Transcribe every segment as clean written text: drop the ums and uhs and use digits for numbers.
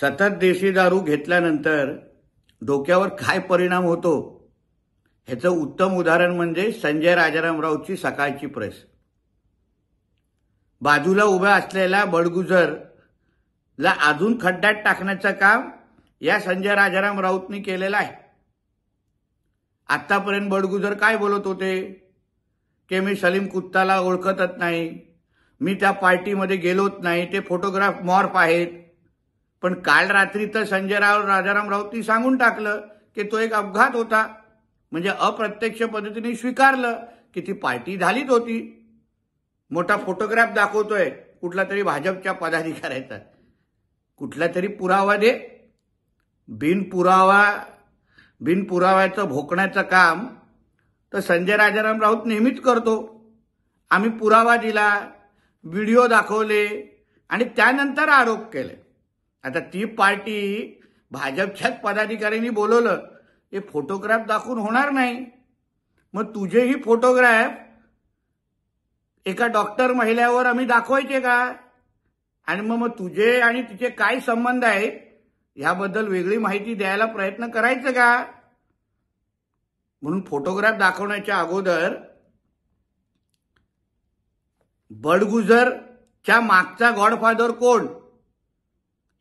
सतत देशी दारू घेतल्यानंतर डोक्यावर काय परिणाम होतो ह्याचं उत्तम उदाहरण म्हणजे संजय राजाराम राऊतची सकाळची प्रेस। बाजूला उभ्या असलेल्या बडगुजरला अजून खड्ड्यात टाकण्याचं काम या संजय राजाराम राऊतनी केलेलं आहे। आतापर्यंत बडगुजर काय बोलत होते की मी सलीम कुत्ताला ओळखतच नाही, मी त्या पार्टीमध्ये गेलोच नाही, ते फोटोग्राफ मॉर्फ आहेत। पण काल रात्री तर संजय राजाराम राऊतनी सांगून टाकलं की तो एक अपघात होता, म्हणजे अप्रत्यक्ष पद्धतीने स्वीकारलं की ती पार्टी झालीच होती। मोठा फोटोग्राफ दाखवतोय कुठला तरी भाजपच्या पदाधिकाऱ्याचा, कुठला तरी पुरावा दे। बिनपुराव्याचं भोकण्याचं काम तर संजय राजाराम राऊत नेहमीच करतो। आम्ही पुरावा दिला, व्हिडिओ दाखवले आणि त्यानंतर आरोप केले। आता ती पार्टी भाजपच्याच पदाधिकाऱ्यांनी बोलवलं, हे फोटोग्राफ दाखवून होणार नाही। मग तुझेही फोटोग्राफ एका डॉक्टर महिलेवर आम्ही दाखवायचे का? आणि मग तुझे आणि तिचे काय संबंध आहेत ह्याबद्दल वेगळी माहिती द्यायला प्रयत्न करायचं का? म्हणून फोटोग्राफ दाखवण्याच्या अगोदर बडगुजरच्या मागचा गॉडफादर कोण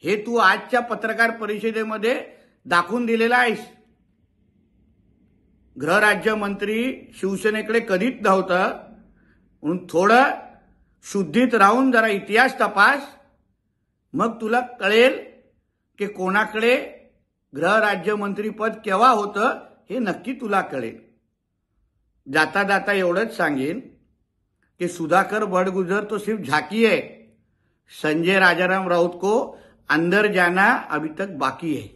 हे तू आजच्या पत्रकार परिषदेमध्ये दाखवून दिलेला आहेस। गृहराज्यमंत्री शिवसेनेकडे कधीच नव्हतं, म्हणून थोडं शुद्धीत राहून जरा इतिहास तपास, मग तुला कळेल की कोणाकडे गृहराज्यमंत्रीपद केव्हा होतं हे नक्की तुला कळेल। जाता जाता एवढंच सांगेन कि सुधाकर बड़गुजर तो सिर्फ झांकी है, संजय राजाराम राउत को अंदर जाना अभी तक बाकी है।